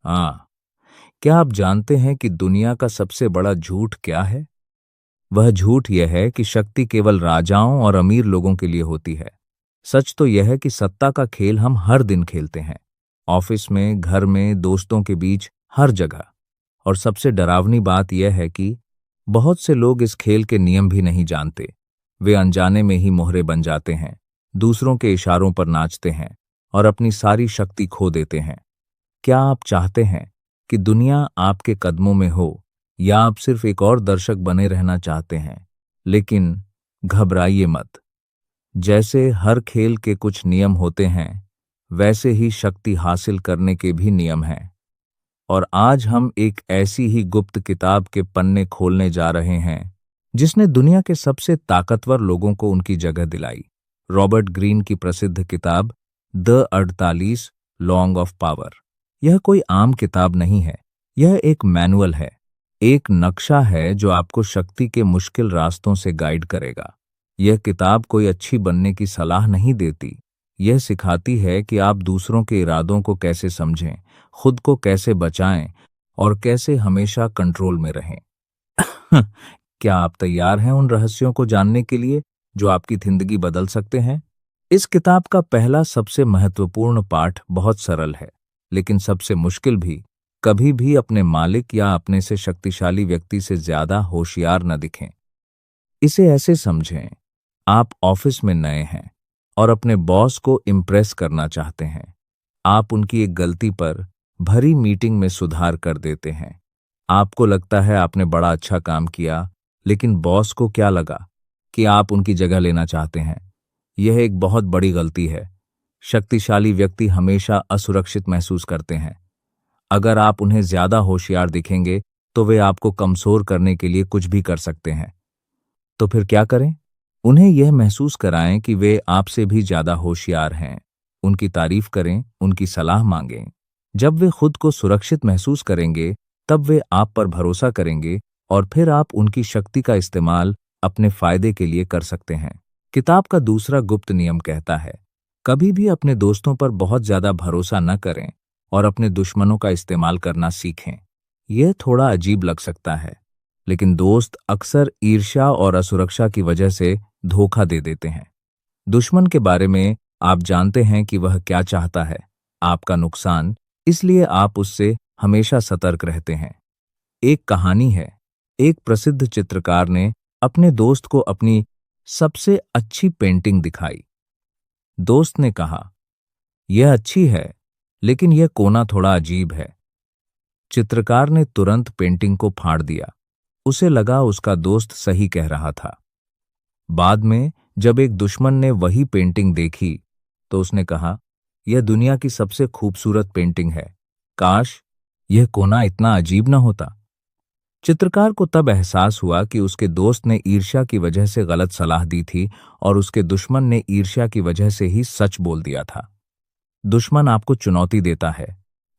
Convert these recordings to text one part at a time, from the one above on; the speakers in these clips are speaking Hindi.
हाँ, क्या आप जानते हैं कि दुनिया का सबसे बड़ा झूठ क्या है? वह झूठ यह है कि शक्ति केवल राजाओं और अमीर लोगों के लिए होती है। सच तो यह है कि सत्ता का खेल हम हर दिन खेलते हैं। ऑफिस में, घर में, दोस्तों के बीच, हर जगह। और सबसे डरावनी बात यह है कि बहुत से लोग इस खेल के नियम भी नहीं जानते। वे अनजाने में ही मोहरे बन जाते हैं, दूसरों के इशारों पर नाचते हैं और अपनी सारी शक्ति खो देते हैं। क्या आप चाहते हैं कि दुनिया आपके कदमों में हो, या आप सिर्फ एक और दर्शक बने रहना चाहते हैं? लेकिन घबराइए मत। जैसे हर खेल के कुछ नियम होते हैं, वैसे ही शक्ति हासिल करने के भी नियम हैं। और आज हम एक ऐसी ही गुप्त किताब के पन्ने खोलने जा रहे हैं जिसने दुनिया के सबसे ताकतवर लोगों को उनकी जगह दिलाई। रॉबर्ट ग्रीन की प्रसिद्ध किताब द 48 लॉन्ग ऑफ पावर। यह कोई आम किताब नहीं है, यह एक मैनुअल है, एक नक्शा है जो आपको शक्ति के मुश्किल रास्तों से गाइड करेगा। यह किताब कोई अच्छी बनने की सलाह नहीं देती, यह सिखाती है कि आप दूसरों के इरादों को कैसे समझें, खुद को कैसे बचाएं और कैसे हमेशा कंट्रोल में रहें। क्या आप तैयार हैं उन रहस्यों को जानने के लिए जो आपकी जिंदगी बदल सकते हैं? इस किताब का पहला सबसे महत्वपूर्ण पाठ बहुत सरल है, लेकिन सबसे मुश्किल भी। कभी भी अपने मालिक या अपने से शक्तिशाली व्यक्ति से ज्यादा होशियार न दिखें। इसे ऐसे समझें, आप ऑफिस में नए हैं और अपने बॉस को इम्प्रेस करना चाहते हैं। आप उनकी एक गलती पर भरी मीटिंग में सुधार कर देते हैं। आपको लगता है आपने बड़ा अच्छा काम किया, लेकिन बॉस को क्या लगा कि आप उनकी जगह लेना चाहते हैं? यह एक बहुत बड़ी गलती है। शक्तिशाली व्यक्ति हमेशा असुरक्षित महसूस करते हैं। अगर आप उन्हें ज्यादा होशियार दिखेंगे तो वे आपको कमजोर करने के लिए कुछ भी कर सकते हैं। तो फिर क्या करें? उन्हें यह महसूस कराएं कि वे आपसे भी ज्यादा होशियार हैं। उनकी तारीफ करें, उनकी सलाह मांगें। जब वे खुद को सुरक्षित महसूस करेंगे, तब वे आप पर भरोसा करेंगे और फिर आप उनकी शक्ति का इस्तेमाल अपने फायदे के लिए कर सकते हैं। किताब का दूसरा गुप्त नियम कहता है, कभी भी अपने दोस्तों पर बहुत ज्यादा भरोसा न करें और अपने दुश्मनों का इस्तेमाल करना सीखें। यह थोड़ा अजीब लग सकता है, लेकिन दोस्त अक्सर ईर्ष्या और असुरक्षा की वजह से धोखा दे देते हैं। दुश्मन के बारे में आप जानते हैं कि वह क्या चाहता है, आपका नुकसान, इसलिए आप उससे हमेशा सतर्क रहते हैं। एक कहानी है, एक प्रसिद्ध चित्रकार ने अपने दोस्त को अपनी सबसे अच्छी पेंटिंग दिखाई। दोस्त ने कहा, यह अच्छी है, लेकिन यह कोना थोड़ा अजीब है। चित्रकार ने तुरंत पेंटिंग को फाड़ दिया। उसे लगा उसका दोस्त सही कह रहा था। बाद में जब एक दुश्मन ने वही पेंटिंग देखी, तो उसने कहा, यह दुनिया की सबसे खूबसूरत पेंटिंग है, काश यह कोना इतना अजीब न होता। चित्रकार को तब एहसास हुआ कि उसके दोस्त ने ईर्ष्या की वजह से गलत सलाह दी थी और उसके दुश्मन ने ईर्ष्या की वजह से ही सच बोल दिया था। दुश्मन आपको चुनौती देता है,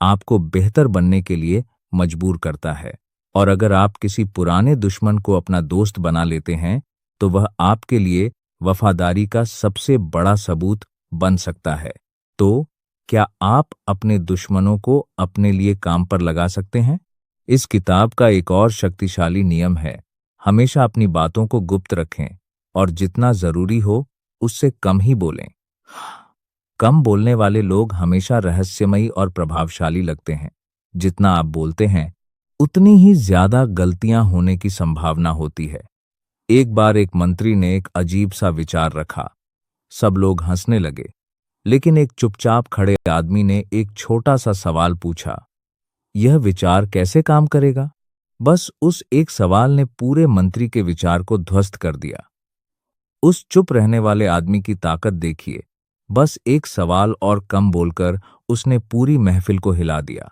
आपको बेहतर बनने के लिए मजबूर करता है, और अगर आप किसी पुराने दुश्मन को अपना दोस्त बना लेते हैं, तो वह आपके लिए वफादारी का सबसे बड़ा सबूत बन सकता है। तो क्या आप अपने दुश्मनों को अपने लिए काम पर लगा सकते हैं? इस किताब का एक और शक्तिशाली नियम है, हमेशा अपनी बातों को गुप्त रखें और जितना जरूरी हो उससे कम ही बोलें। कम बोलने वाले लोग हमेशा रहस्यमयी और प्रभावशाली लगते हैं। जितना आप बोलते हैं, उतनी ही ज्यादा गलतियां होने की संभावना होती है। एक बार एक मंत्री ने एक अजीब सा विचार रखा। सब लोग हंसने लगे, लेकिन एक चुपचाप खड़े आदमी ने एक छोटा सा सवाल पूछा, यह विचार कैसे काम करेगा? बस उस एक सवाल ने पूरे मंत्री के विचार को ध्वस्त कर दिया। उस चुप रहने वाले आदमी की ताकत देखिए। बस एक सवाल और कम बोलकर उसने पूरी महफिल को हिला दिया।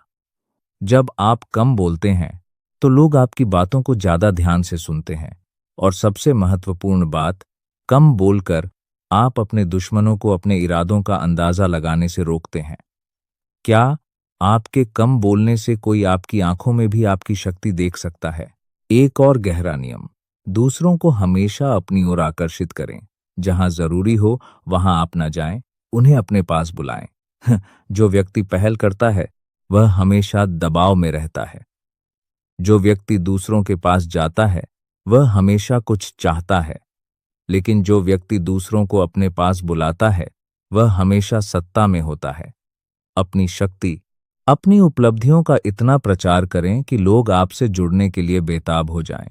जब आप कम बोलते हैं, तो लोग आपकी बातों को ज्यादा ध्यान से सुनते हैं। और सबसे महत्वपूर्ण बात, कम बोलकर आप अपने दुश्मनों को अपने इरादों का अंदाजा लगाने से रोकते हैं। क्या आपके कम बोलने से कोई आपकी आंखों में भी आपकी शक्ति देख सकता है? एक और गहरा नियम, दूसरों को हमेशा अपनी ओर आकर्षित करें। जहां जरूरी हो वहां आप न जाएं, उन्हें अपने पास बुलाएं। जो व्यक्ति पहल करता है वह हमेशा दबाव में रहता है। जो व्यक्ति दूसरों के पास जाता है वह हमेशा कुछ चाहता है, लेकिन जो व्यक्ति दूसरों को अपने पास बुलाता है वह हमेशा सत्ता में होता है। अपनी शक्ति, अपनी उपलब्धियों का इतना प्रचार करें कि लोग आपसे जुड़ने के लिए बेताब हो जाएं।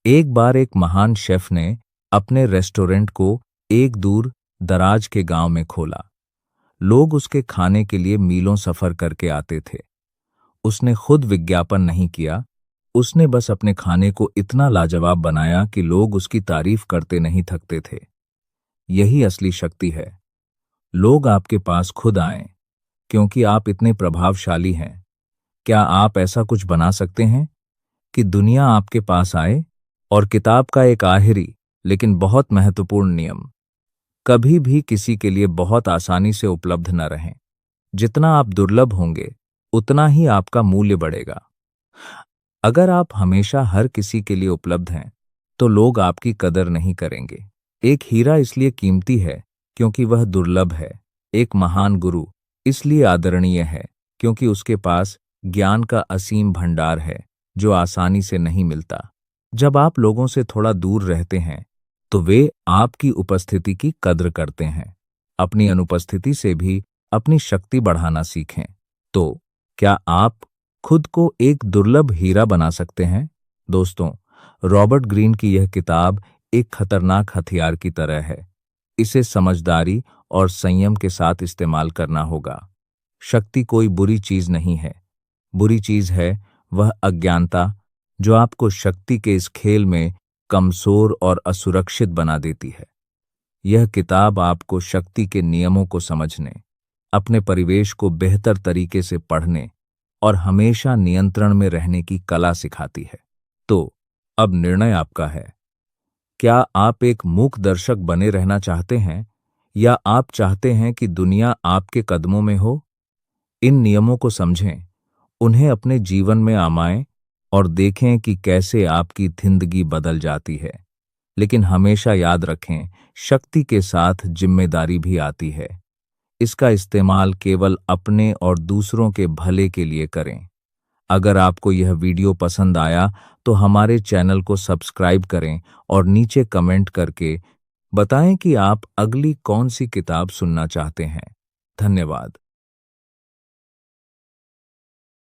एक बार एक महान शेफ ने अपने रेस्टोरेंट को एक दूर दराज के गांव में खोला। लोग उसके खाने के लिए मीलों सफर करके आते थे। उसने खुद विज्ञापन नहीं किया, उसने बस अपने खाने को इतना लाजवाब बनाया कि लोग उसकी तारीफ करते नहीं थकते थे। यही असली शक्ति है। लोग आपके पास खुद आएं, क्योंकि आप इतने प्रभावशाली हैं। क्या आप ऐसा कुछ बना सकते हैं कि दुनिया आपके पास आए? और किताब का एक आखिरी लेकिन बहुत महत्वपूर्ण नियम: कभी भी किसी के लिए बहुत आसानी से उपलब्ध न रहें। जितना आप दुर्लभ होंगे उतना ही आपका मूल्य बढ़ेगा। अगर आप हमेशा हर किसी के लिए उपलब्ध हैं तो लोग आपकी कदर नहीं करेंगे। एक हीरा इसलिए कीमती है क्योंकि वह दुर्लभ है। एक महान गुरु इसलिए आदरणीय है क्योंकि उसके पास ज्ञान का असीम भंडार है जो आसानी से नहीं मिलता। जब आप लोगों से थोड़ा दूर रहते हैं तो वे आपकी उपस्थिति की कद्र करते हैं। अपनी अनुपस्थिति से भी अपनी शक्ति बढ़ाना सीखें। तो क्या आप खुद को एक दुर्लभ हीरा बना सकते हैं? दोस्तों, रॉबर्ट ग्रीन की यह किताब एक खतरनाक हथियार की तरह है। इसे समझदारी और संयम के साथ इस्तेमाल करना होगा। शक्ति कोई बुरी चीज नहीं है। बुरी चीज है वह अज्ञानता जो आपको शक्ति के इस खेल में कमजोर और असुरक्षित बना देती है। यह किताब आपको शक्ति के नियमों को समझने, अपने परिवेश को बेहतर तरीके से पढ़ने और हमेशा नियंत्रण में रहने की कला सिखाती है। तो अब निर्णय आपका है। क्या आप एक मूक दर्शक बने रहना चाहते हैं या आप चाहते हैं कि दुनिया आपके कदमों में हो? इन नियमों को समझें, उन्हें अपने जीवन में आमाएं और देखें कि कैसे आपकी जिंदगी बदल जाती है। लेकिन हमेशा याद रखें, शक्ति के साथ जिम्मेदारी भी आती है। इसका इस्तेमाल केवल अपने और दूसरों के भले के लिए करें। अगर आपको यह वीडियो पसंद आया तो हमारे चैनल को सब्सक्राइब करें और नीचे कमेंट करके बताएं कि आप अगली कौन सी किताब सुनना चाहते हैं। धन्यवाद।